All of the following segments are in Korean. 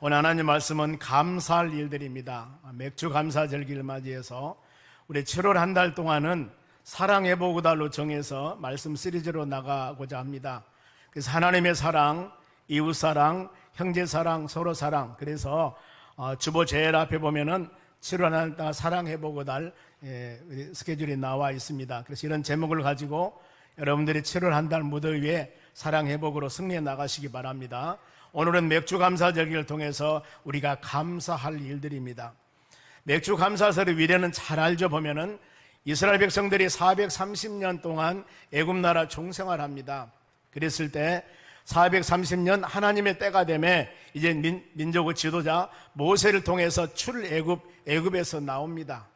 오늘 하나님 말씀은 감사할 일들입니다. 맥주 감사절기를 맞이해서 우리 7월 한 달 동안은 사랑해보고 달로 정해서 말씀 시리즈로 나가고자 합니다. 그래서 하나님의 사랑, 이웃사랑, 형제사랑, 서로사랑. 그래서 주보 제일 앞에 보면은 7월 한 달 사랑해보고 달 스케줄이 나와 있습니다. 그래서 이런 제목을 가지고 여러분들이 7월 한 달 무더위에 사랑회복으로 승리해 나가시기 바랍니다. 오늘은 맥주 감사절기를 통해서 우리가 감사할 일들입니다. 맥주 감사절의 위례는 잘 알죠. 보면은 이스라엘 백성들이 430년 동안 애굽 나라 종생활합니다. 그랬을 때 430년 하나님의 때가 되매 이제 민족의 지도자 모세를 통해서 애굽에서 나옵니다.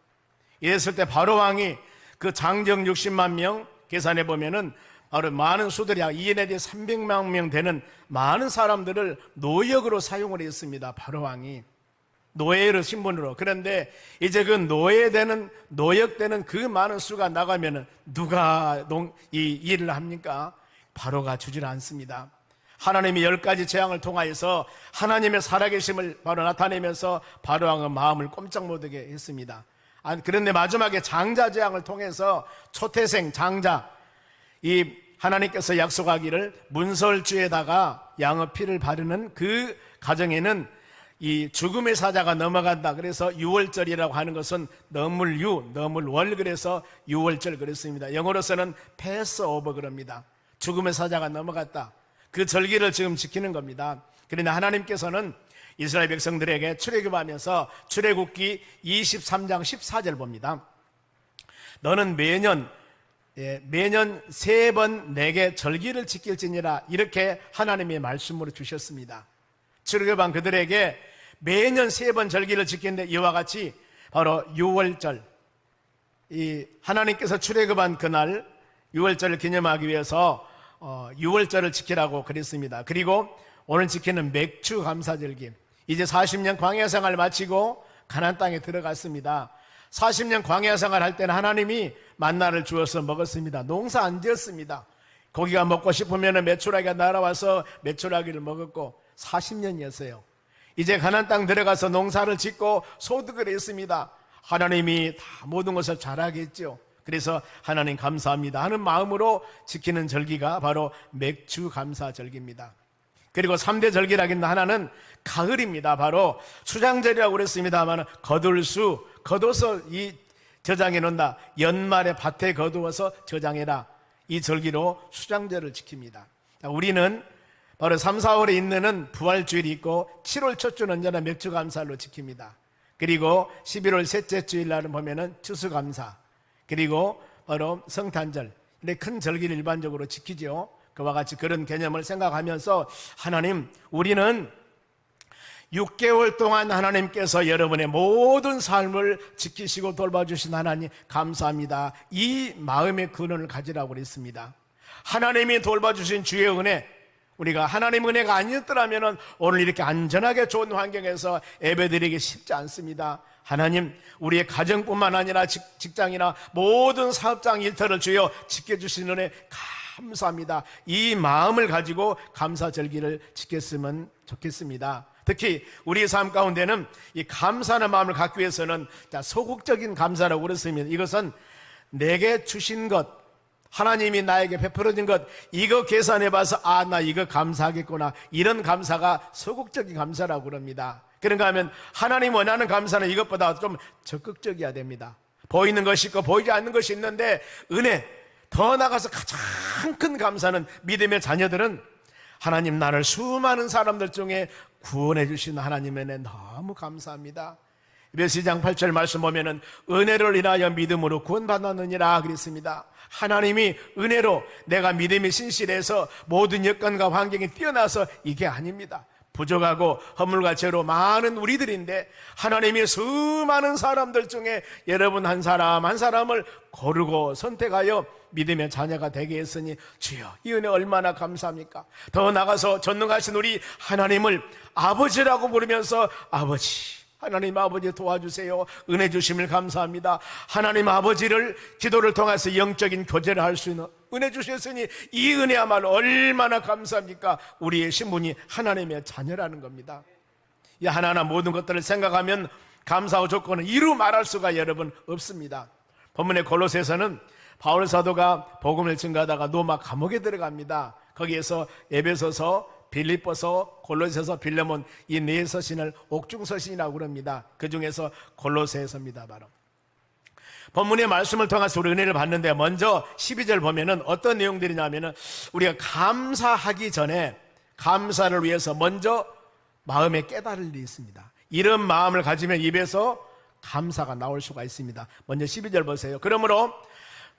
이랬을 때 바로 왕이 그 장정 60만 명 계산해 보면은 바로 많은 수들이 2년에 300만 명 되는 많은 사람들을 노역으로 사용을 했습니다. 바로 왕이 노예를 신분으로. 그런데 이제 그 노역되는 그 많은 수가 나가면은 누가 이 일을 합니까? 바로가 주질 않습니다. 하나님이 10가지 재앙을 통하여서 하나님의 살아계심을 바로 나타내면서 바로 왕은 마음을 꼼짝 못하게 했습니다. 그런데 마지막에 장자 재앙을 통해서 초태생 장자, 이 하나님께서 약속하기를 문설주에다가 양의 피를 바르는 그 가정에는 이 죽음의 사자가 넘어간다. 그래서 유월절이라고 하는 것은 너물월, 그래서 유월절 그랬습니다. 영어로서는 패스오버 그럽니다. 죽음의 사자가 넘어갔다. 그 절기를 지금 지키는 겁니다. 그러나 하나님께서는 이스라엘 백성들에게 출애굽하면서 출애굽기 23장 14절 봅니다. 너는 매년 3번 내게 절기를 지킬지니라, 이렇게 하나님의 말씀으로 주셨습니다. 출애굽한 그들에게 매년 3번 절기를 지키는데 이와 같이 바로 유월절, 이 하나님께서 출애굽한 그날 유월절을 기념하기 위해서 유월절을 지키라고 그랬습니다. 그리고 오늘 지키는 맥주 감사절기, 이제 40년 광야 생활을 마치고 가나안 땅에 들어갔습니다. 40년 광야 생활 할 때는 하나님이 만나를 주어서 먹었습니다. 농사 안 지었습니다. 고기가 먹고 싶으면 메추라기가 날아와서 메추라기를 먹었고 40년이었어요. 이제 가나안 땅 들어가서 농사를 짓고 소득을 했습니다. 하나님이 다 모든 것을 잘하겠죠. 그래서 하나님 감사합니다 하는 마음으로 지키는 절기가 바로 맥주 감사절기입니다. 그리고 3대 절기라기는 하나는 가을입니다. 바로 수장절이라고 그랬습니다만 거둬서 이 저장해 놓는다. 연말에 밭에 거두어서 저장해라. 이 절기로 수장절을 지킵니다. 우리는 바로 3, 4월에 있는 부활주일이 있고 7월 첫 주는 언제나 맥주감사로 지킵니다. 그리고 11월 셋째 주일 날은 보면은 추수감사, 그리고 바로 성탄절, 이렇게 큰 절기를 일반적으로 지키죠. 그와 같이 그런 개념을 생각하면서 하나님, 우리는 6개월 동안 하나님께서 여러분의 모든 삶을 지키시고 돌봐주신 하나님 감사합니다. 이 마음의 근원을 가지라고 그랬습니다. 하나님이 돌봐주신 주의 은혜, 우리가 하나님 은혜가 아니었더라면 오늘 이렇게 안전하게 좋은 환경에서 예배드리기 쉽지 않습니다. 하나님, 우리의 가정뿐만 아니라 직장이나 모든 사업장 일터를 주여 지켜주신 은혜 감사합니다. 이 마음을 가지고 감사절기를 지켰으면 좋겠습니다. 특히 우리의 삶 가운데는 이 감사하는 마음을 갖기 위해서는 소극적인 감사라고 그랬습니다. 이것은 내게 주신 것, 하나님이 나에게 베풀어진 것, 이거 계산해봐서 나 이거 감사하겠구나, 이런 감사가 소극적인 감사라고 그럽니다. 그런가 하면 하나님 원하는 감사는 이것보다 좀 적극적이어야 됩니다. 보이는 것이 있고 보이지 않는 것이 있는데 은혜, 더 나아가서 가장 큰 감사는 믿음의 자녀들은 하나님, 나를 수많은 사람들 중에 구원해 주신 하나님의 은혜 너무 감사합니다. 에베소 2장 8절 말씀 보면은 은혜를 인하여 믿음으로 구원받았느니라 그랬습니다. 하나님이 은혜로, 내가 믿음이 신실해서 모든 여건과 환경이 뛰어나서 이게 아닙니다. 부족하고 허물과 죄로 많은 우리들인데 하나님이 수많은 사람들 중에 여러분 한 사람 한 사람을 고르고 선택하여 믿음의 자녀가 되게 했으니 주여, 이 은혜 얼마나 감사합니까? 더 나가서 전능하신 우리 하나님을 아버지라고 부르면서 아버지, 하나님 아버지 도와주세요, 은혜 주심을 감사합니다. 하나님 아버지를 기도를 통해서 영적인 교제를 할 수 있는 은혜 주셨으니 이 은혜야말로 얼마나 감사합니까? 우리의 신분이 하나님의 자녀라는 겁니다. 이 하나하나 모든 것들을 생각하면 감사의 조건은 이루 말할 수가 여러분 없습니다. 본문의 골로새서는 바울 사도가 복음을 증거하다가 로마 감옥에 들어갑니다. 거기에서 에베소서, 빌립보서, 골로새서, 빌레몬 이 네 서신을 옥중서신이라고 그럽니다. 그 중에서 골로새서입니다. 바로 본문의 말씀을 통해서 우리 은혜를 받는데, 먼저 12절 보면은 어떤 내용들이냐면은 우리가 감사하기 전에 감사를 위해서 먼저 마음에 깨달을 일이 있습니다. 이런 마음을 가지면 입에서 감사가 나올 수가 있습니다. 먼저 12절 보세요. 그러므로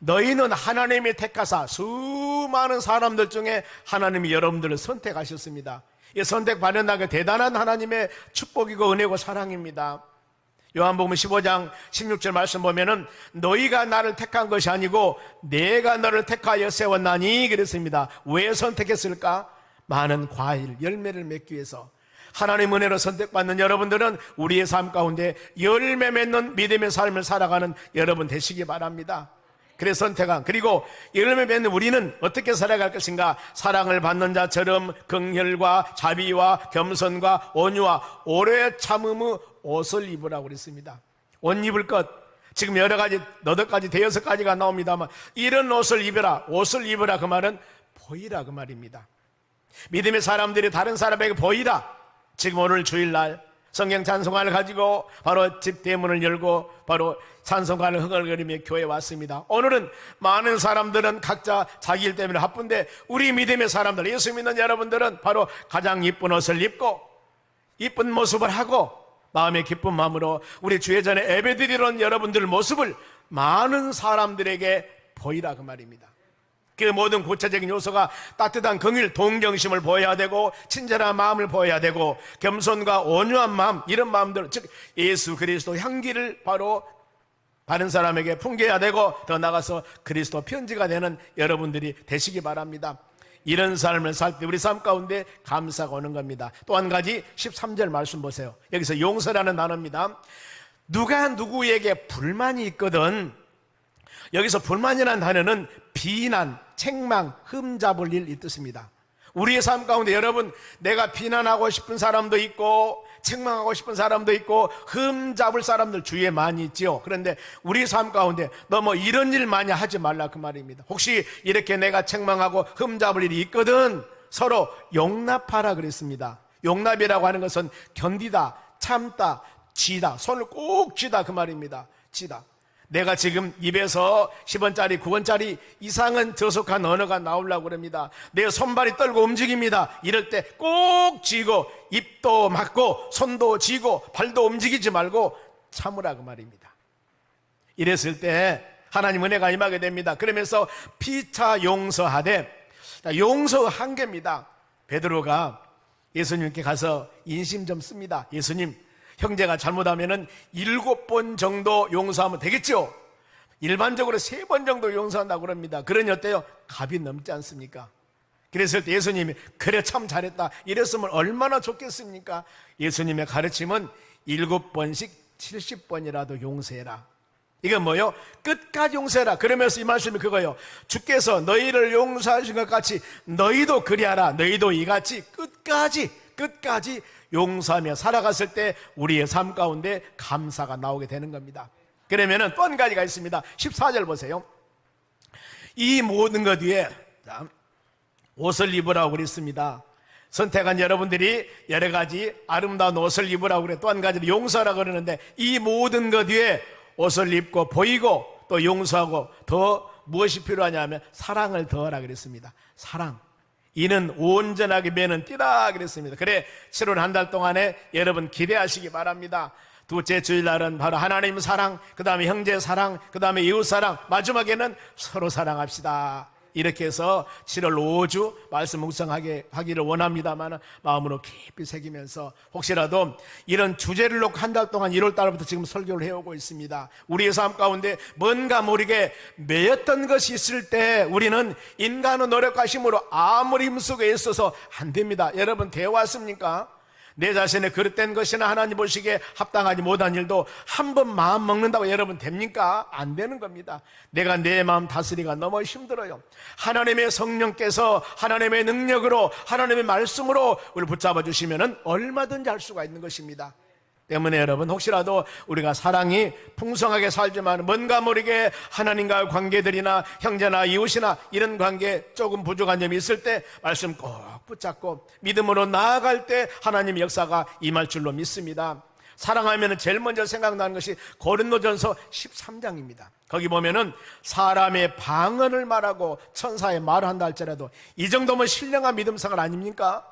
너희는 하나님이 택하사 수많은 사람들 중에 하나님이 여러분들을 선택하셨습니다. 이 선택받는 게 대단한 하나님의 축복이고 은혜고 사랑입니다. 요한복음 15장 16절 말씀 보면은 너희가 나를 택한 것이 아니고 내가 너를 택하여 세웠나니 그랬습니다. 왜 선택했을까? 많은 과일, 열매를 맺기 위해서. 하나님 은혜로 선택받는 여러분들은 우리의 삶 가운데 열매 맺는 믿음의 삶을 살아가는 여러분 되시기 바랍니다. 그래서 선택한, 그리고 열매 맺는 우리는 어떻게 살아갈 것인가? 사랑을 받는 자처럼 긍휼과 자비와 겸손과 온유와 오래 참음의 옷을 입으라고 그랬습니다. 옷 입을 것, 지금 여러 가지, 너덟 가지, 대여섯 가지가 나옵니다만 이런 옷을 입으라. 옷을 입으라 그 말은 보이라 그 말입니다. 믿음의 사람들이 다른 사람에게 보이라. 지금 오늘 주일날 성경 찬송가를 가지고 바로 집 대문을 열고 바로 찬송가를 흥얼거리며 교회에 왔습니다. 오늘은 많은 사람들은 각자 자기 일 때문에 바쁜데 우리 믿음의 사람들, 예수 믿는 여러분들은 바로 가장 이쁜 옷을 입고 이쁜 모습을 하고 마음의 기쁜 마음으로 우리 주의 전에 예배드리는 여러분들 모습을 많은 사람들에게 보이라 그 말입니다. 그 모든 구체적인 요소가 따뜻한 긍휼, 동정심을 보여야 되고 친절한 마음을 보여야 되고 겸손과 온유한 마음, 이런 마음들, 즉 예수 그리스도 향기를 바로 다른 사람에게 풍겨야 되고 더 나아가서 그리스도 편지가 되는 여러분들이 되시기 바랍니다. 이런 삶을 살 때 우리 삶 가운데 감사가 오는 겁니다. 또 한 가지 13절 말씀 보세요. 여기서 용서라는 단어입니다. 누가 누구에게 불만이 있거든, 여기서 불만이라는 단어는 비난, 책망, 흠잡을 일 이 뜻입니다. 우리의 삶 가운데 여러분, 내가 비난하고 싶은 사람도 있고 책망하고 싶은 사람도 있고 흠잡을 사람들 주위에 많이 있지요. 그런데 우리 삶 가운데 너 뭐 이런 일 많이 하지 말라 그 말입니다. 혹시 이렇게 내가 책망하고 흠잡을 일이 있거든 서로 용납하라 그랬습니다. 용납이라고 하는 것은 견디다, 참다, 쥐다, 손을 꼭 쥐다 그 말입니다. 쥐다. 내가 지금 입에서 10원짜리, 9원짜리 이상은 저속한 언어가 나오려고 그럽니다. 내 손발이 떨고 움직입니다. 이럴 때 꼭 쥐고 입도 막고 손도 쥐고 발도 움직이지 말고 참으라 그 말입니다. 이랬을 때 하나님 은혜가 임하게 됩니다. 그러면서 피차 용서하되, 용서 한계입니다. 베드로가 예수님께 가서 인심 좀 씁니다. 예수님, 형제가 잘못하면은 7번 정도 용서하면 되겠죠? 일반적으로 3번 정도 용서한다고 그럽니다. 그러니 어때요? 갑이 넘지 않습니까? 그랬을 때 예수님이 그래 참 잘했다 이랬으면 얼마나 좋겠습니까? 예수님의 가르침은 7번씩 70번이라도 용서해라. 이건 뭐요? 끝까지 용서해라. 그러면서 이 말씀이 그거예요. 주께서 너희를 용서하신 것 같이 너희도 그리하라. 너희도 이같이 끝까지 용서하며 살아갔을 때 우리의 삶 가운데 감사가 나오게 되는 겁니다. 그러면은 또 한 가지가 있습니다. 14절 보세요. 이 모든 것 위에 옷을 입으라고 그랬습니다. 선택한 여러분들이 여러 가지 아름다운 옷을 입으라고 그래. 또 한 가지는 용서라고 그러는데 이 모든 것 위에 옷을 입고 보이고 또 용서하고 더 무엇이 필요하냐면 사랑을 더하라 그랬습니다. 사랑. 이는 온전하게 매는 띠라 그랬습니다. 그래 7월 한 달 동안에 여러분 기대하시기 바랍니다. 둘째 주일날은 바로 하나님 사랑, 그 다음에 형제 사랑, 그 다음에 이웃 사랑, 마지막에는 서로 사랑합시다. 이렇게 해서 7월 5주 말씀 묵상하게 하기를 원합니다만 마음으로 깊이 새기면서 혹시라도 이런 주제를 놓고 한 달 동안 1월 달부터 지금 설교를 해오고 있습니다. 우리의 삶 가운데 뭔가 모르게 매였던 것이 있을 때 우리는 인간의 노력과 힘으로 아무리 힘쓰고 애써서 안 됩니다. 여러분 되어왔습니까? 내 자신의 그릇된 것이나 하나님 보시기에 합당하지 못한 일도 한 번 마음 먹는다고 여러분 됩니까? 안 되는 겁니다. 내가 내 마음 다스리기가 너무 힘들어요. 하나님의 성령께서 하나님의 능력으로 하나님의 말씀으로 우리를 붙잡아 주시면 얼마든지 할 수가 있는 것입니다. 때문에 여러분, 혹시라도 우리가 사랑이 풍성하게 살지만 뭔가 모르게 하나님과의 관계들이나 형제나 이웃이나 이런 관계에 조금 부족한 점이 있을 때 말씀 꼭 붙잡고 믿음으로 나아갈 때 하나님의 역사가 임할 줄로 믿습니다. 사랑하면 제일 먼저 생각나는 것이 고린도전서 13장입니다. 거기 보면은 사람의 방언을 말하고 천사의 말을 한다 할지라도 이 정도면 신령한 믿음생활 아닙니까?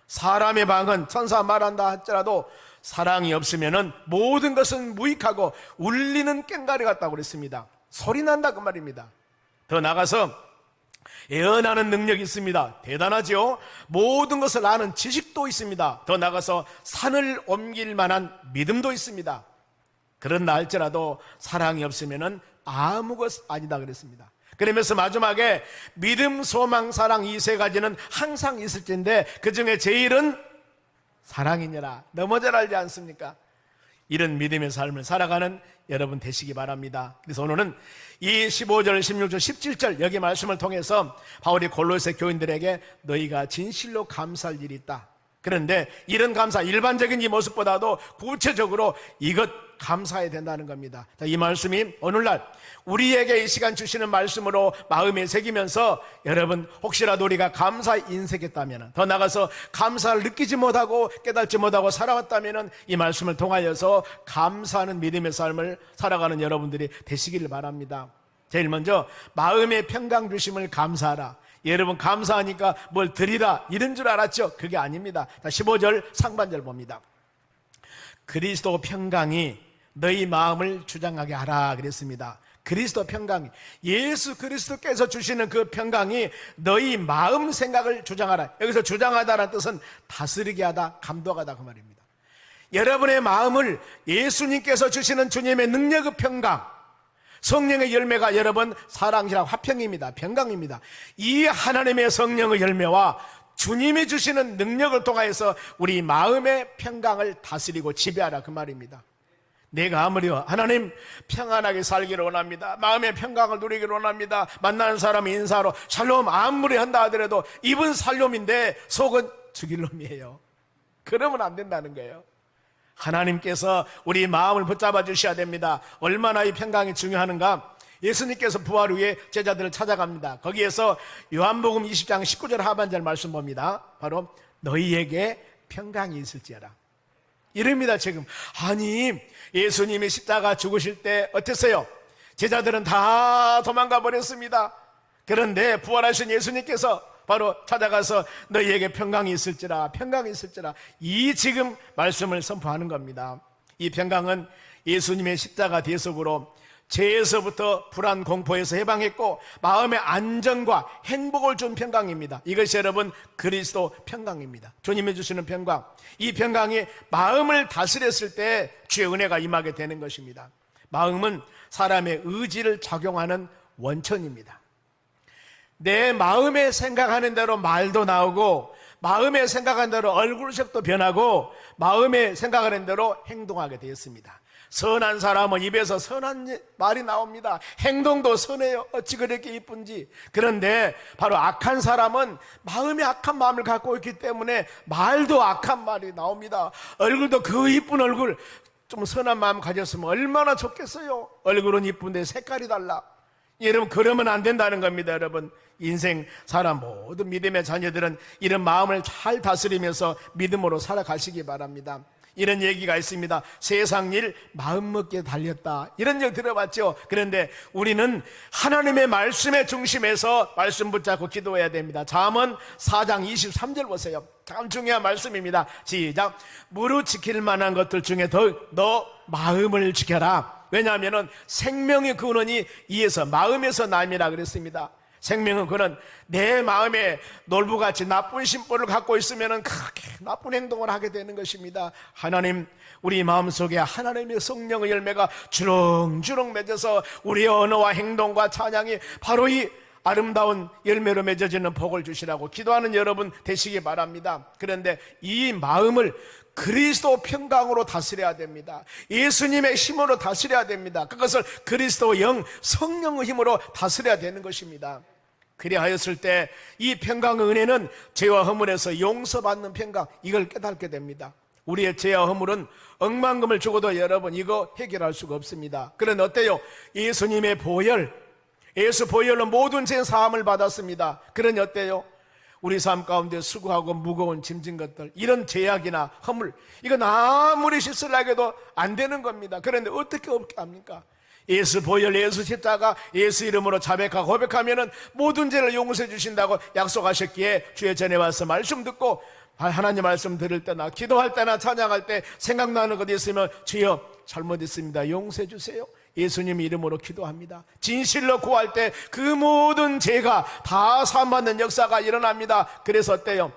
사람의 방언, 천사 말한다 할지라도 사랑이 없으면은 모든 것은 무익하고 울리는 꽹과리 같다고 그랬습니다. 소리 난다 그 말입니다. 더 나가서 예언하는 능력이 있습니다. 대단하죠? 모든 것을 아는 지식도 있습니다. 더 나가서 산을 옮길 만한 믿음도 있습니다. 그런다 할지라도 사랑이 없으면은 아무것 아니다 그랬습니다. 그러면서 마지막에 믿음, 소망, 사랑 이 세 가지는 항상 있을 텐데 그 중에 제일은 사랑이니라. 너무 잘 알지 않습니까? 이런 믿음의 삶을 살아가는 여러분 되시기 바랍니다. 그래서 오늘은 이 15절, 16절, 17절 여기 말씀을 통해서 바울이 골로새 교인들에게 너희가 진실로 감사할 일이 있다. 그런데 이런 감사, 일반적인 이 모습보다도 구체적으로 이것 감사해야 된다는 겁니다. 자, 이 말씀이 오늘날 우리에게 이 시간 주시는 말씀으로 마음에 새기면서 여러분 혹시라도 우리가 감사에 인색했다면, 더 나아가서 감사를 느끼지 못하고 깨닫지 못하고 살아왔다면 이 말씀을 통하여서 감사하는 믿음의 삶을 살아가는 여러분들이 되시길 바랍니다. 제일 먼저 마음의 평강 주심을 감사하라. 여러분 감사하니까 뭘 드리라 이런 줄 알았죠? 그게 아닙니다. 15절 상반절 봅니다. 그리스도 평강이 너희 마음을 주장하게 하라 그랬습니다. 그리스도 평강이, 예수 그리스도께서 주시는 그 평강이 너희 마음 생각을 주장하라. 여기서 주장하다라는 뜻은 다스리게 하다, 감독하다 그 말입니다. 여러분의 마음을 예수님께서 주시는 주님의 능력의 평강, 성령의 열매가 여러분 사랑이랑 화평입니다. 평강입니다. 이 하나님의 성령의 열매와 주님이 주시는 능력을 통하여서 우리 마음의 평강을 다스리고 지배하라 그 말입니다. 내가 아무리요 하나님 평안하게 살기를 원합니다, 마음의 평강을 누리기를 원합니다, 만나는 사람 인사로 샬롬 아무리 한다 하더라도 입은 살롬인데 속은 죽일 놈이에요. 그러면 안 된다는 거예요. 하나님께서 우리 마음을 붙잡아 주셔야 됩니다. 얼마나 이 평강이 중요한가? 예수님께서 부활 후에 제자들을 찾아갑니다. 거기에서 요한복음 20장 19절 하반절 말씀 봅니다. 바로 너희에게 평강이 있을지어라 이릅니다. 지금 아니 예수님이 십자가 죽으실 때 어땠어요? 제자들은 다 도망가 버렸습니다. 그런데 부활하신 예수님께서 바로 찾아가서 너희에게 평강이 있을지라, 평강이 있을지라, 이 지금 말씀을 선포하는 겁니다. 이 평강은 예수님의 십자가 대속으로 죄에서부터 불안 공포에서 해방했고 마음의 안정과 행복을 준 평강입니다. 이것이 여러분 그리스도 평강입니다. 주님이 주시는 평강, 이 평강이 마음을 다스렸을 때 주의 은혜가 임하게 되는 것입니다. 마음은 사람의 의지를 작용하는 원천입니다. 내 마음에 생각하는 대로 말도 나오고 마음에 생각하는 대로 얼굴색도 변하고 마음에 생각하는 대로 행동하게 되었습니다. 선한 사람은 입에서 선한 말이 나옵니다. 행동도 선해요. 어찌 그렇게 이쁜지. 그런데 바로 악한 사람은 마음에 악한 마음을 갖고 있기 때문에 말도 악한 말이 나옵니다. 얼굴도 그 이쁜 얼굴, 좀 선한 마음 가졌으면 얼마나 좋겠어요. 얼굴은 이쁜데 색깔이 달라. 여러분 그러면 안 된다는 겁니다. 여러분 인생 사람 모든 믿음의 자녀들은 이런 마음을 잘 다스리면서 믿음으로 살아가시기 바랍니다. 이런 얘기가 있습니다. 세상 일 마음먹기에 달렸다, 이런 얘기 들어봤죠? 그런데 우리는 하나님의 말씀의 중심에서 말씀 붙잡고 기도해야 됩니다. 잠언 4장 23절 보세요. 참 중요한 말씀입니다. 시작. 무릇 지킬 만한 것들 중에 더 너 마음을 지켜라. 왜냐하면 생명의 근원이 이에서 마음에서 남이라 그랬습니다. 생명은 그는 내 마음에 놀부같이 나쁜 심보를 갖고 있으면 그렇게 나쁜 행동을 하게 되는 것입니다. 하나님, 우리 마음속에 하나님의 성령의 열매가 주렁주렁 맺어서 우리의 언어와 행동과 찬양이 바로 이 아름다운 열매로 맺어지는 복을 주시라고 기도하는 여러분 되시기 바랍니다. 그런데 이 마음을 그리스도 평강으로 다스려야 됩니다. 예수님의 힘으로 다스려야 됩니다. 그것을 그리스도 영, 성령의 힘으로 다스려야 되는 것입니다. 그리하였을 때 이 평강의 은혜는 죄와 허물에서 용서받는 평강, 이걸 깨닫게 됩니다. 우리의 죄와 허물은 억만금을 주고도 여러분 이거 해결할 수가 없습니다. 그런데 어때요? 예수님의 보혈, 예수 보혈로 모든 죄 사함을 받았습니다. 그러니 어때요? 우리 삶 가운데 수고하고 무거운 짐진 것들, 이런 죄악이나 허물, 이건 아무리 씻으려 해도 안 되는 겁니다. 그런데 어떻게 합니까? 예수 보혈, 예수 십자가, 예수 이름으로 자백하고 고백하면은 모든 죄를 용서해 주신다고 약속하셨기에 주의 전에 와서 말씀 듣고 하나님 말씀 들을 때나 기도할 때나 찬양할 때 생각나는 것 있으면 주여 잘못했습니다, 용서해 주세요, 예수님 이름으로 기도합니다. 진실로 구할 때 그 모든 죄가 다 사함받는 역사가 일어납니다. 그래서 어때요?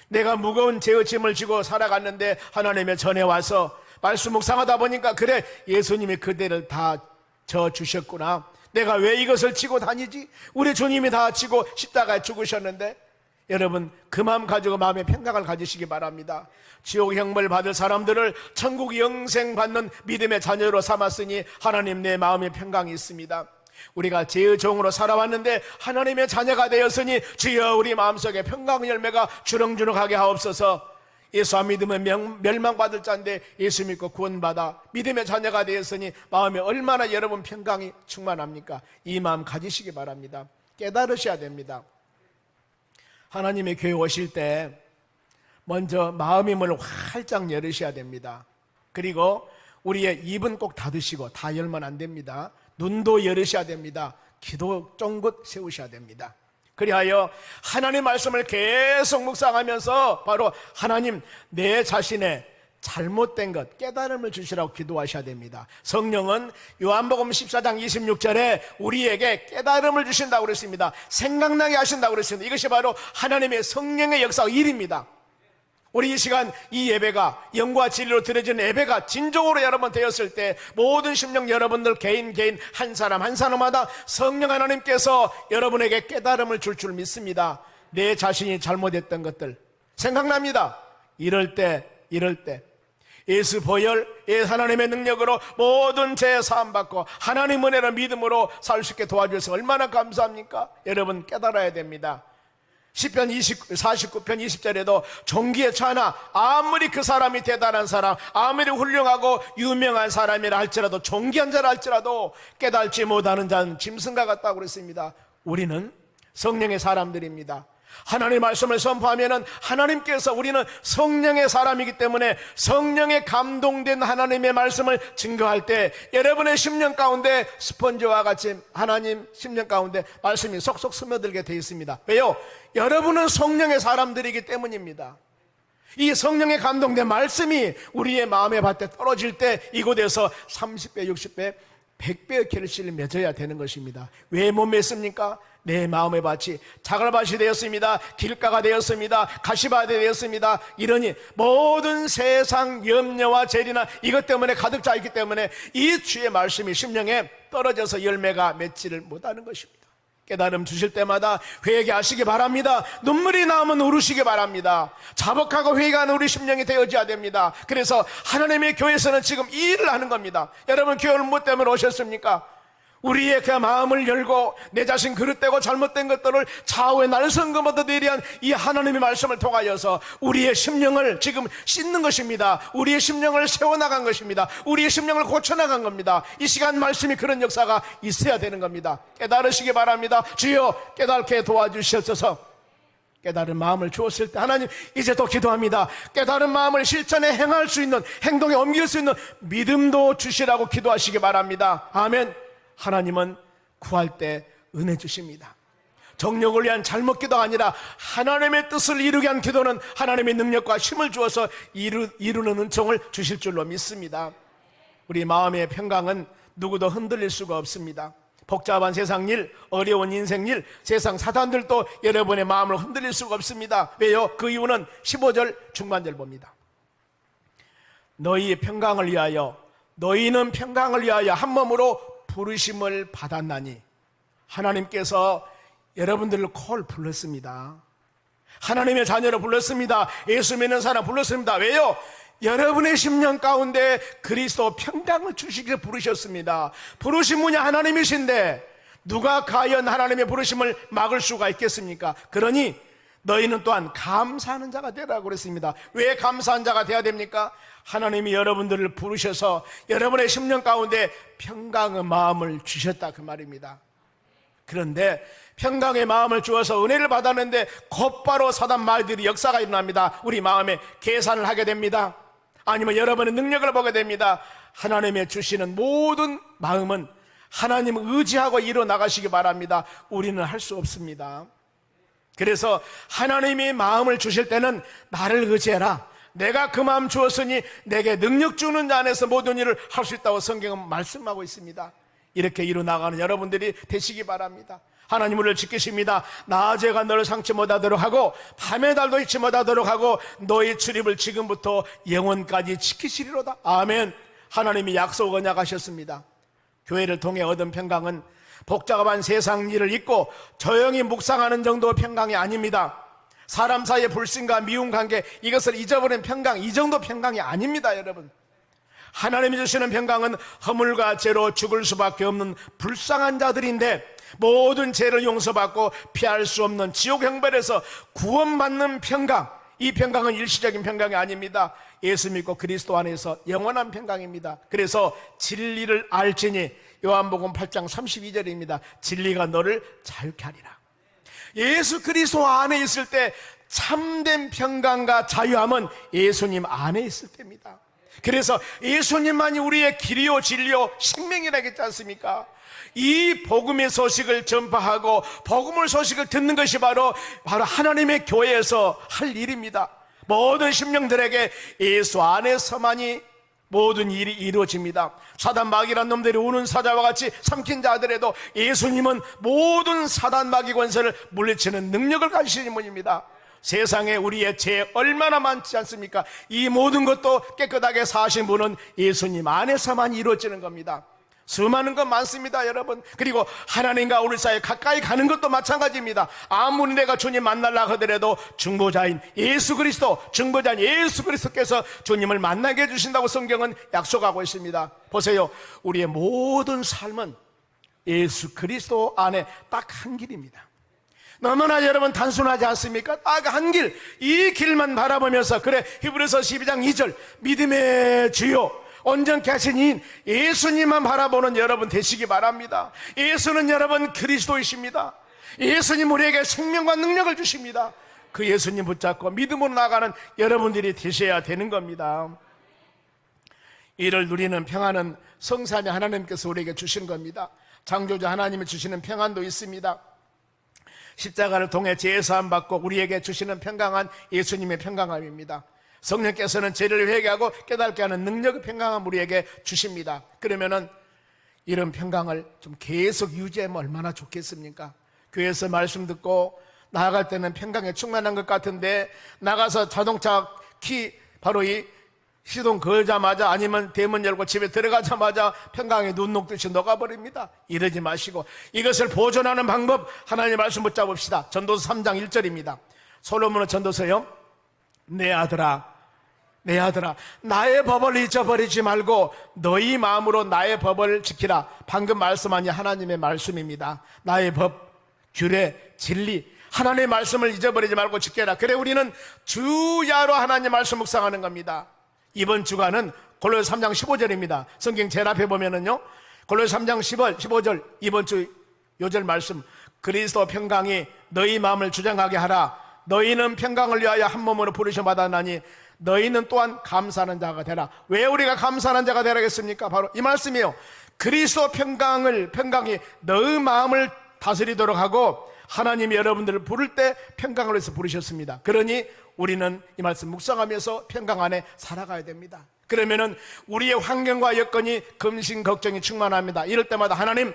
내가 무거운 죄의 짐을 지고 살아갔는데 하나님의 전에 와서 말씀 묵상하다 보니까 그래, 예수님이 그대를 다 져주셨구나, 내가 왜 이것을 지고 다니지? 우리 주님이 다 지고 십자가에 죽으셨는데. 여러분 그 마음 가지고 마음의 평강을 가지시기 바랍니다. 지옥 형벌 받을 사람들을 천국 영생 받는 믿음의 자녀로 삼았으니 하나님 내 마음의 평강이 있습니다. 우리가 죄의 종으로 살아왔는데 하나님의 자녀가 되었으니 주여 우리 마음속에 평강 열매가 주렁주렁하게 하옵소서. 예수 안 믿으면 멸망받을 자인데 예수 믿고 구원받아 믿음의 자녀가 되었으니 마음에 얼마나 여러분 평강이 충만합니까? 이 마음 가지시기 바랍니다. 깨달으셔야 됩니다. 하나님의 교회 오실 때 먼저 마음의 문을 활짝 열으셔야 됩니다. 그리고 우리의 입은 꼭 닫으시고, 다 열면 안 됩니다. 눈도 열으셔야 됩니다. 기도 쫑긋 세우셔야 됩니다. 그리하여 하나님 말씀을 계속 묵상하면서 바로 하나님 내 자신의 잘못된 것 깨달음을 주시라고 기도하셔야 됩니다. 성령은 요한복음 14장 26절에 우리에게 깨달음을 주신다고 그랬습니다. 생각나게 하신다고 그랬습니다. 이것이 바로 하나님의 성령의 역사 일입니다. 우리 이 시간 이 예배가 영과 진리로 드려지는 예배가 진정으로 여러분 되었을 때 모든 심령 여러분들 개인 한 사람 한 사람마다 성령 하나님께서 여러분에게 깨달음을 줄 믿습니다. 내 자신이 잘못했던 것들 생각납니다. 이럴 때 예수 보혈, 하나님의 능력으로 모든 죄 사함받고 하나님 은혜로 믿음으로 살 수 있게 도와주셔서 얼마나 감사합니까? 여러분 깨달아야 됩니다. 시편 49편 20절에도 종기에 처하나 아무리 그 사람이 대단한 사람, 아무리 훌륭하고 유명한 사람이라 할지라도, 종기한 자라 할지라도 깨달지 못하는 자는 짐승과 같다고 그랬습니다. 우리는 성령의 사람들입니다. 하나님 말씀을 선포하면은 하나님께서, 우리는 성령의 사람이기 때문에 성령에 감동된 하나님의 말씀을 증거할 때 여러분의 심령 가운데 스펀지와 같이 하나님 심령 가운데 말씀이 속속 스며들게 되어 있습니다. 왜요? 여러분은 성령의 사람들이기 때문입니다. 이 성령에 감동된 말씀이 우리의 마음의 밭에 떨어질 때 이곳에서 30배, 60배, 100배의 결실을 맺어야 되는 것입니다. 왜 못 맺습니까? 내 마음의 밭이 자갈밭이 되었습니다. 길가가 되었습니다. 가시밭이 되었습니다. 이러니 모든 세상 염려와 재리나 이것 때문에 가득 차 있기 때문에 이 주의 말씀이 심령에 떨어져서 열매가 맺지를 못하는 것입니다. 깨달음 주실 때마다 회개하시기 바랍니다. 눈물이 나오면 울으시기 바랍니다. 자복하고 회개하는 우리 심령이 되어져야 됩니다. 그래서 하나님의 교회에서는 지금 이 일을 하는 겁니다. 여러분 교회를 뭐 때문에 오셨습니까? 우리의 그 마음을 열고 내 자신 그릇되고 잘못된 것들을 좌우에 날성금부터 내리한 이 하나님의 말씀을 통하여서 우리의 심령을 지금 씻는 것입니다. 우리의 심령을 세워나간 것입니다. 우리의 심령을 고쳐나간 겁니다. 이 시간 말씀이 그런 역사가 있어야 되는 겁니다. 깨달으시기 바랍니다. 주여 깨닫게 도와주시옵소서. 깨달은 마음을 주었을 때 하나님 이제 또 기도합니다. 깨달은 마음을 실천에 행할 수 있는, 행동에 옮길 수 있는 믿음도 주시라고 기도하시기 바랍니다. 아멘. 하나님은 구할 때 은혜 주십니다. 정욕을 위한 잘못 기도가 아니라 하나님의 뜻을 이루게 한 기도는 하나님의 능력과 힘을 주어서 이루는 은총을 주실 줄로 믿습니다. 우리 마음의 평강은 누구도 흔들릴 수가 없습니다. 복잡한 세상 일, 어려운 인생 일, 세상 사단들도 여러분의 마음을 흔들릴 수가 없습니다. 왜요? 그 이유는 15절 중반절 봅니다. 너희의 평강을 위하여, 너희는 평강을 위하여 한 몸으로 부르심을 받았나니, 하나님께서 여러분들을 콜 불렀습니다. 하나님의 자녀로 불렀습니다. 예수 믿는 사람 불렀습니다. 왜요? 여러분의 심령 가운데 그리스도 평강을 주시기에 부르셨습니다. 부르신 분이 하나님이신데 누가 과연 하나님의 부르심을 막을 수가 있겠습니까? 그러니 너희는 또한 감사하는 자가 되라고 그랬습니다. 왜 감사한 자가 되어야 됩니까? 하나님이 여러분들을 부르셔서 여러분의 심령 가운데 평강의 마음을 주셨다 그 말입니다. 그런데 평강의 마음을 주어서 은혜를 받았는데 곧바로 사단 말들이 역사가 일어납니다. 우리 마음에 계산을 하게 됩니다. 아니면 여러분의 능력을 보게 됩니다. 하나님의 주시는 모든 마음은 하나님을 의지하고 이뤄 나가시기 바랍니다. 우리는 할 수 없습니다. 그래서 하나님이 마음을 주실 때는 나를 의지해라. 내가 그 마음 주었으니 내게 능력 주는 자 안에서 모든 일을 할 수 있다고 성경은 말씀하고 있습니다. 이렇게 이뤄 나가는 여러분들이 되시기 바랍니다. 하나님 우리를 지키십니다. 낮에가 너를 상치 못하도록 하고 밤의 달도 잊지 못하도록 하고 너희 출입을 지금부터 영원까지 지키시리로다. 아멘. 하나님이 약속 언약하셨습니다. 교회를 통해 얻은 평강은 복잡한 세상 일을 잊고 조용히 묵상하는 정도의 평강이 아닙니다. 사람 사이의 불신과 미움 관계, 이것을 잊어버린 평강, 이 정도 평강이 아닙니다. 여러분, 하나님이 주시는 평강은 허물과 죄로 죽을 수밖에 없는 불쌍한 자들인데 모든 죄를 용서받고 피할 수 없는 지옥 형벌에서 구원받는 평강, 이 평강은 일시적인 평강이 아닙니다. 예수 믿고 그리스도 안에서 영원한 평강입니다. 그래서 진리를 알지니 요한복음 8장 32절입니다. 진리가 너를 자유케 하리라. 예수 그리스도 안에 있을 때 참된 평강과 자유함은 예수님 안에 있을 때입니다. 그래서 예수님만이 우리의 길이요 진리요 생명이라겠지 않습니까? 이 복음의 소식을 전파하고 복음의 소식을 듣는 것이 바로 하나님의 교회에서 할 일입니다. 모든 심령들에게 예수 안에서만이 모든 일이 이루어집니다. 사단 마귀란 놈들이 우는 사자와 같이 삼킨 자들에도 예수님은 모든 사단 마귀 권세를 물리치는 능력을 가지신 분입니다. 세상에 우리의 죄 얼마나 많지 않습니까? 이 모든 것도 깨끗하게 사신 분은 예수님 안에서만 이루어지는 겁니다. 수많은 것 많습니다, 여러분. 그리고 하나님과 우리 사이에 가까이 가는 것도 마찬가지입니다. 아무리 내가 주님 만나려고 하더라도 중보자인 예수 그리스도, 중보자인 예수 그리스도께서 주님을 만나게 해주신다고 성경은 약속하고 있습니다. 보세요, 우리의 모든 삶은 예수 그리스도 안에 딱 한 길입니다. 너무나 여러분 단순하지 않습니까? 딱 한 길, 이 길만 바라보면서, 그래, 히브리서 12장 2절 믿음의 주요 온전케 하신 이인 예수님만 바라보는 여러분 되시기 바랍니다. 예수는 여러분 그리스도이십니다. 예수님 우리에게 생명과 능력을 주십니다. 그 예수님 붙잡고 믿음으로 나가는 여러분들이 되셔야 되는 겁니다. 이를 누리는 평안은 성삼위 하나님께서 우리에게 주신 겁니다. 창조자 하나님이 주시는 평안도 있습니다. 십자가를 통해 제사함 받고 우리에게 주시는 평강한 예수님의 평강함입니다. 성령께서는 죄를 회개하고 깨닫게 하는 능력의 평강함 우리에게 주십니다. 그러면은 이런 평강을 좀 계속 유지하면 얼마나 좋겠습니까? 교회에서 말씀 듣고 나아갈 때는 평강에 충만한 것 같은데 나가서 자동차 키 바로 이 시동 걸자마자 아니면 대문 열고 집에 들어가자마자 평강에 눈 녹듯이 녹아버립니다. 이러지 마시고 이것을 보존하는 방법 하나님의 말씀 붙잡읍시다. 전도서 3장 1절입니다. 솔로몬의 전도서요, 내 아들아 나의 법을 잊어버리지 말고 너희 마음으로 나의 법을 지키라. 방금 말씀한 하나님의 말씀입니다. 나의 법, 규례, 진리, 하나님의 말씀을 잊어버리지 말고 지켜라. 그래 우리는 주야로 하나님의 말씀 묵상하는 겁니다. 이번 주간은 골로새 3장 15절입니다. 성경 제일 앞에 보면은요, 골로새 3장 15절 이번 주 요절 말씀, 그리스도 평강이 너희 마음을 주장하게 하라. 너희는 평강을 위하여 한 몸으로 부르심 받았나니 너희는 또한 감사하는 자가 되라. 왜 우리가 감사하는 자가 되라겠습니까? 바로 이 말씀이에요. 그리스도 평강이 너희 마음을 다스리도록 하고 하나님이 여러분들을 부를 때 평강을 위해서 부르셨습니다. 그러니 우리는 이 말씀 묵상하면서 평강 안에 살아가야 됩니다. 그러면은 우리의 환경과 여건이 근심 걱정이 충만합니다. 이럴 때마다 하나님,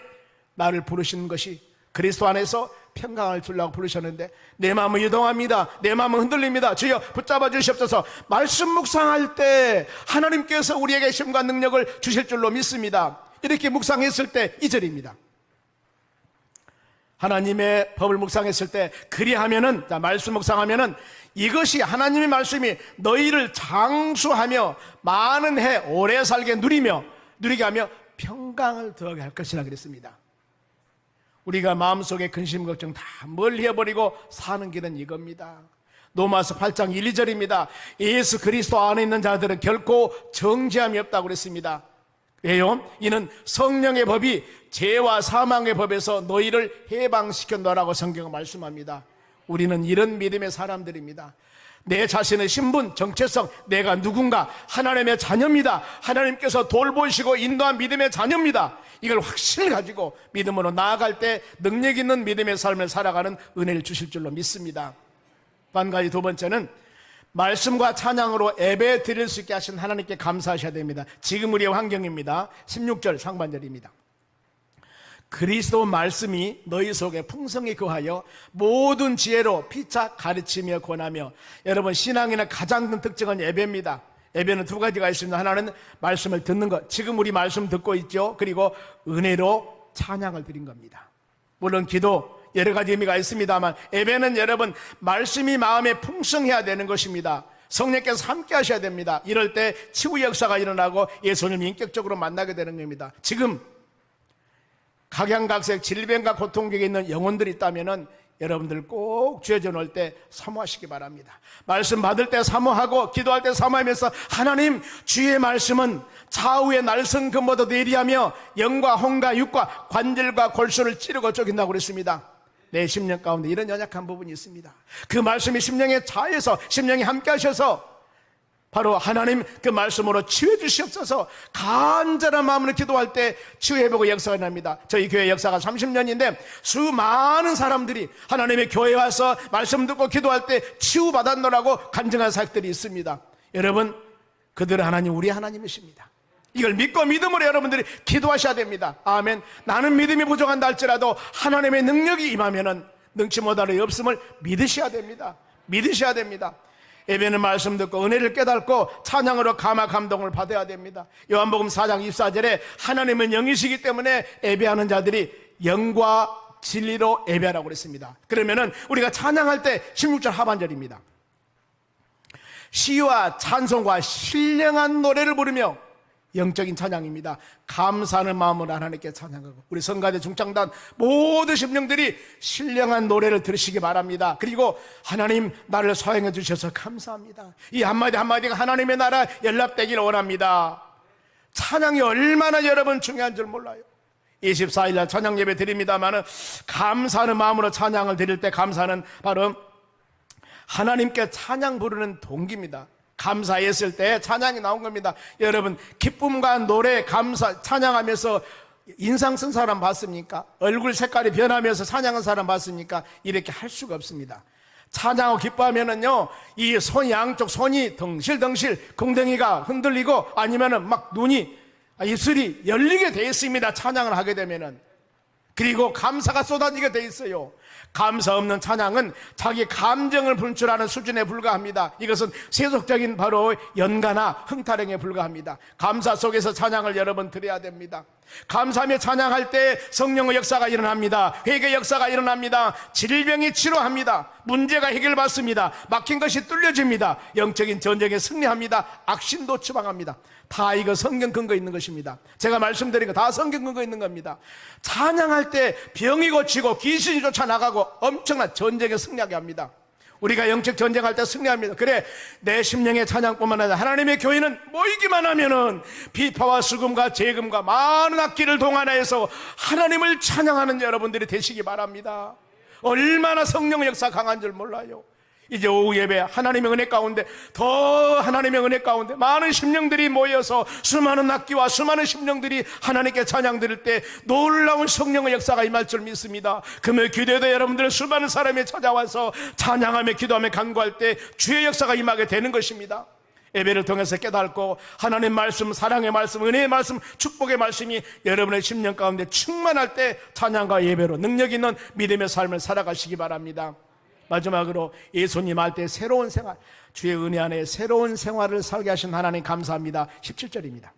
나를 부르시는 것이 그리스도 안에서 평강을 주려고 부르셨는데 내 마음은 유동합니다. 내 마음은 흔들립니다. 주여 붙잡아 주시옵소서. 말씀 묵상할 때 하나님께서 우리에게 힘과 능력을 주실 줄로 믿습니다. 이렇게 묵상했을 때 2절입니다. 하나님의 법을 묵상했을 때 그리하면은, 말씀 묵상하면은 이것이 하나님의 말씀이 너희를 장수하며 많은 해 오래 살게 누리게 하며 평강을 더하게 할 것이라 그랬습니다. 우리가 마음속에 근심 걱정 다 멀리 해버리고 사는 길은 이겁니다. 로마서 8장 1, 2절입니다. 예수 그리스도 안에 있는 자들은 결코 정죄함이 없다고 그랬습니다. 왜요? 이는 성령의 법이 죄와 사망의 법에서 너희를 해방시켜 놓으라고 성경은 말씀합니다. 우리는 이런 믿음의 사람들입니다. 내 자신의 신분, 정체성, 내가 누군가, 하나님의 자녀입니다. 하나님께서 돌보시고 인도한 믿음의 자녀입니다. 이걸 확실히 가지고 믿음으로 나아갈 때 능력 있는 믿음의 삶을 살아가는 은혜를 주실 줄로 믿습니다. 한 가지, 두 번째는 말씀과 찬양으로 예배 드릴 수 있게 하신 하나님께 감사하셔야 됩니다. 지금 우리의 환경입니다. 16절 상반절입니다. 그리스도 말씀이 너희 속에 풍성히 거하여 모든 지혜로 피차 가르치며 권하며. 여러분, 신앙인의 가장 큰 특징은 예배입니다. 예배는 두 가지가 있습니다. 하나는 말씀을 듣는 것, 지금 우리 말씀 듣고 있죠. 그리고 은혜로 찬양을 드린 겁니다. 물론 기도 여러 가지 의미가 있습니다만 예배는 여러분 말씀이 마음에 풍성해야 되는 것입니다. 성령께서 함께 하셔야 됩니다. 이럴 때 치유 역사가 일어나고 예수님 인격적으로 만나게 되는 겁니다. 지금 각양각색 질병과 고통 중에 있는 영혼들이 있다면 여러분들 꼭 주여 놓을 때 사모하시기 바랍니다. 말씀 받을 때 사모하고 기도할 때 사모하면서 하나님, 주의 말씀은 좌우의 날선 금보다 예리하며 영과 혼과 육과 관절과 골수를 찌르고 쪼갠다고 그랬습니다. 내 심령 가운데 이런 연약한 부분이 있습니다. 그 말씀이 심령에 차에서 심령이 함께 하셔서 바로 하나님 그 말씀으로 치유해 주시옵소서. 간절한 마음으로 기도할 때 치유해보고 역사가 납니다. 저희 교회 역사가 30년인데 수많은 사람들이 하나님의 교회에 와서 말씀 듣고 기도할 때 치유받았노라고 간증한 사역들이 있습니다. 여러분, 그들은 하나님, 우리 하나님이십니다. 이걸 믿고 믿음으로 여러분들이 기도하셔야 됩니다. 아멘. 나는 믿음이 부족한다 할지라도 하나님의 능력이 임하면은 능치 못할 리 없음을 믿으셔야 됩니다. 믿으셔야 됩니다. 예배는 말씀 듣고 은혜를 깨닫고 찬양으로 감화 감동을 받아야 됩니다. 요한복음 4장 24절에 하나님은 영이시기 때문에 예배하는 자들이 영과 진리로 예배하라고 그랬습니다. 그러면은 우리가 찬양할 때 16절 하반절입니다. 시와 찬송과 신령한 노래를 부르며, 영적인 찬양입니다. 감사하는 마음으로 하나님께 찬양하고, 우리 성가대 중창단 모든 심령들이 신령한 노래를 들으시기 바랍니다. 그리고 하나님, 나를 사용해 주셔서 감사합니다. 이 한마디 한마디가 하나님의 나라 연락되기를 원합니다. 찬양이 얼마나 여러분 중요한 줄 몰라요. 24일날 찬양 예배 드립니다만 감사하는 마음으로 찬양을 드릴 때, 감사는 바로 하나님께 찬양 부르는 동기입니다. 감사했을 때 찬양이 나온 겁니다. 여러분, 기쁨과 노래, 감사, 찬양하면서 인상 쓴 사람 봤습니까? 얼굴 색깔이 변하면서 찬양한 사람 봤습니까? 이렇게 할 수가 없습니다. 찬양하고 기뻐하면은요, 이 손 양쪽 손이 덩실덩실, 궁덩이가 흔들리고 아니면은 막 눈이, 입술이 열리게 돼 있습니다. 찬양을 하게 되면은. 그리고 감사가 쏟아지게 돼 있어요. 감사 없는 찬양은 자기 감정을 분출하는 수준에 불과합니다. 이것은 세속적인 바로 연가나 흥타령에 불과합니다. 감사 속에서 찬양을 여러분 드려야 됩니다. 감사하며 찬양할 때 성령의 역사가 일어납니다. 회개 역사가 일어납니다. 질병이 치료합니다. 문제가 해결받습니다. 막힌 것이 뚫려집니다. 영적인 전쟁에 승리합니다. 악신도 추방합니다. 다 이거 성경 근거 있는 것입니다. 제가 말씀드린 거 다 성경 근거 있는 겁니다. 찬양할 때 병이 고치고 귀신이 쫓아나가고 엄청난 전쟁에 승리하게 합니다. 우리가 영적 전쟁할 때 승리합니다. 그래, 내 심령의 찬양뿐만 아니라 하나님의 교회는 모이기만 하면은 비파와 수금과 재금과 많은 악기를 동원해서 하나님을 찬양하는 여러분들이 되시기 바랍니다. 얼마나 성령의 역사 강한 줄 몰라요. 이제 오후 예배 하나님의 은혜 가운데, 더 하나님의 은혜 가운데 많은 심령들이 모여서 수많은 악기와 수많은 심령들이 하나님께 찬양 드릴 때 놀라운 성령의 역사가 임할 줄 믿습니다. 금요일 기도에도 여러분들 수많은 사람이 찾아와서 찬양하며 기도하며 간구할 때 주의 역사가 임하게 되는 것입니다. 예배를 통해서 깨닫고 하나님의 말씀, 사랑의 말씀, 은혜의 말씀, 축복의 말씀이 여러분의 심령 가운데 충만할 때 찬양과 예배로 능력 있는 믿음의 삶을 살아가시기 바랍니다. 마지막으로 예수님 할 때 새로운 생활, 주의 은혜 안에 새로운 생활을 살게 하신 하나님 감사합니다. 17절입니다.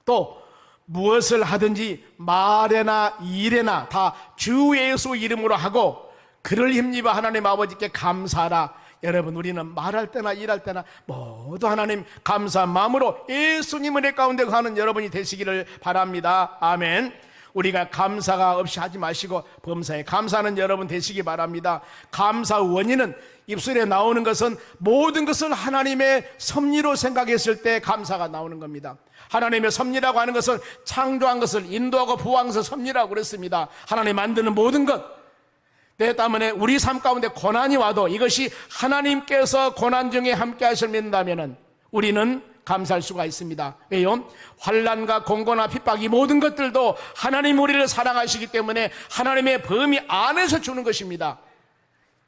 또 무엇을 하든지 말에나 일에나 다 주 예수 이름으로 하고 그를 힘입어 하나님 아버지께 감사하라. 여러분, 우리는 말할 때나 일할 때나 모두 하나님 감사한 마음으로 예수님 은혜 가운데 가는 여러분이 되시기를 바랍니다. 아멘. 우리가 감사가 없이 하지 마시고 범사에 감사하는 여러분 되시기 바랍니다. 감사 원인은 입술에 나오는 것은 모든 것을 하나님의 섭리로 생각했을 때 감사가 나오는 겁니다. 하나님의 섭리라고 하는 것은 창조한 것을 인도하고 부화한 것을 섭리라고 그랬습니다. 하나님 만드는 모든 것, 내 때문에 우리 삶 가운데 고난이 와도 이것이 하나님께서 고난 중에 함께 하실 믿는다면 우리는 감사할 수가 있습니다. 왜요? 환난과 공고나 핍박 이 모든 것들도 하나님 우리를 사랑하시기 때문에 하나님의 범위 안에서 주는 것입니다.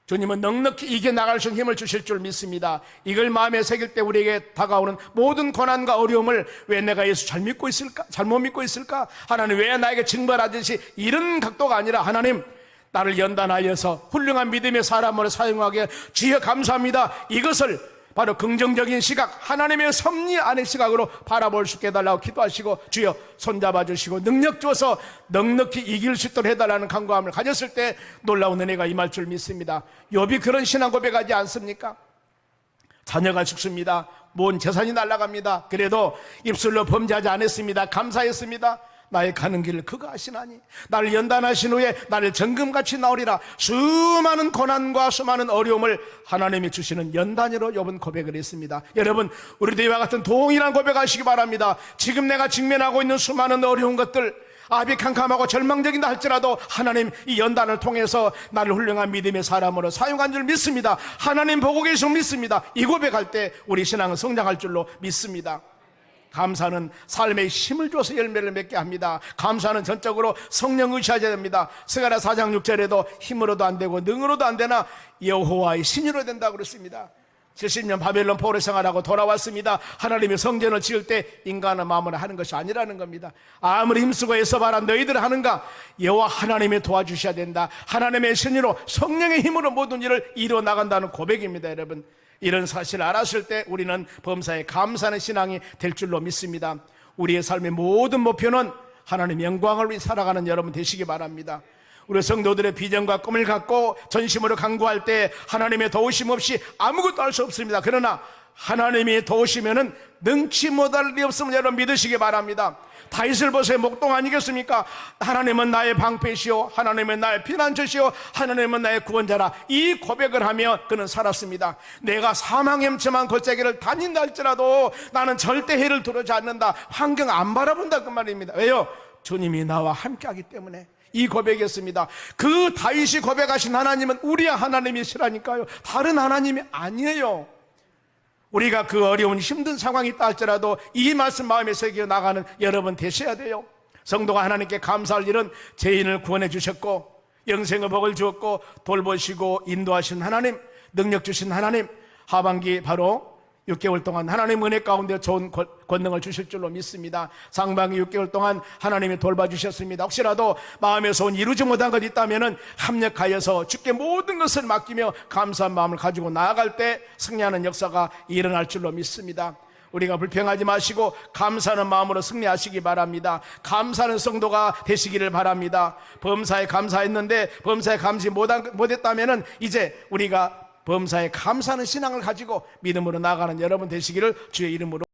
주님은 넉넉히 이겨나갈 수 있는 힘을 주실 줄 믿습니다. 이걸 마음에 새길 때 우리에게 다가오는 모든 고난과 어려움을 왜 내가 예수 잘 믿고 있을까? 잘못 믿고 있을까? 하나님 왜 나에게 징벌하듯이 이런 각도가 아니라 하나님 나를 연단하여서 훌륭한 믿음의 사람으로 사용하게 주여 감사합니다. 이것을 바로 긍정적인 시각, 하나님의 섭리 안의 시각으로 바라볼 수 있게 해달라고 기도하시고 주여 손잡아 주시고 능력 주어서 넉넉히 이길 수 있도록 해달라는 간구함을 가졌을 때 놀라운 은혜가 임할 줄 믿습니다. 욥이 그런 신앙 고백하지 않습니까? 자녀가 죽습니다. 모은 재산이 날아갑니다. 그래도 입술로 범죄하지 않았습니다. 감사했습니다. 나의 가는 길을 그가 아시나니 나를 연단하신 후에 나를 정금같이 나오리라. 수많은 고난과 수많은 어려움을 하나님이 주시는 연단으로 욥은 고백을 했습니다. 여러분, 우리도 이와 같은 동일한 고백하시기 바랍니다. 지금 내가 직면하고 있는 수많은 어려운 것들, 아비 캄캄하고 절망적이다 할지라도 하나님 이 연단을 통해서 나를 훌륭한 믿음의 사람으로 사용한 줄 믿습니다. 하나님 보고 계신 믿습니다. 이 고백할 때 우리 신앙은 성장할 줄로 믿습니다. 감사는 삶에 힘을 줘서 열매를 맺게 합니다. 감사는 전적으로 성령 의지하셔야 됩니다. 스가랴 4장 6절에도 힘으로도 안 되고 능으로도 안 되나 여호와의 신으로 된다고 그랬습니다. 70년 바벨론 포로 생활하고 돌아왔습니다. 하나님의 성전을 지을 때 인간의 마음으로 하는 것이 아니라는 겁니다. 아무리 힘쓰고 애써봐라 너희들 하는가? 여호와 하나님이 도와주셔야 된다. 하나님의 신으로 성령의 힘으로 모든 일을 이루어 나간다는 고백입니다. 여러분, 이런 사실을 알았을 때 우리는 범사에 감사하는 신앙이 될 줄로 믿습니다. 우리의 삶의 모든 목표는 하나님의 영광을 위해 살아가는 여러분 되시기 바랍니다. 우리 성도들의 비전과 꿈을 갖고 전심으로 간구할 때 하나님의 도우심 없이 아무것도 할 수 없습니다. 그러나 하나님이 도우시면은 능치 못할 일이 없음을 여러분 믿으시기 바랍니다. 다윗을 보세요. 목동 아니겠습니까? 하나님은 나의 방패시오, 하나님은 나의 피난처시오, 하나님은 나의 구원자라. 이 고백을 하며 그는 살았습니다. 내가 사망 햄처만 골짜기를 다닌다 할지라도 나는 절대 해를 두려지 않는다. 환경 안 바라본다 그 말입니다. 왜요? 주님이 나와 함께하기 때문에. 이 고백이었습니다. 그 다윗이 고백하신 하나님은 우리의 하나님이시라니까요. 다른 하나님이 아니에요. 우리가 그 어려운 힘든 상황이 있다 할지라도 이 말씀 마음에 새겨 나가는 여러분 되셔야 돼요. 성도가 하나님께 감사할 일은 죄인을 구원해 주셨고 영생의 복을 주었고 돌보시고 인도하신 하나님, 능력 주신 하나님, 하반기 바로 6개월 동안 하나님 은혜 가운데 좋은 권능을 주실 줄로 믿습니다. 상반기 6개월 동안 하나님이 돌봐주셨습니다. 혹시라도 마음에서 온 이루지 못한 것 있다면 합력하여서 주께 모든 것을 맡기며 감사한 마음을 가지고 나아갈 때 승리하는 역사가 일어날 줄로 믿습니다. 우리가 불평하지 마시고 감사하는 마음으로 승리하시기 바랍니다. 감사하는 성도가 되시기를 바랍니다. 범사에 감사했는데 범사에 감시 못했다면 이제 우리가 범사에 감사하는 신앙을 가지고 믿음으로 나아가는 여러분 되시기를 주의 이름으로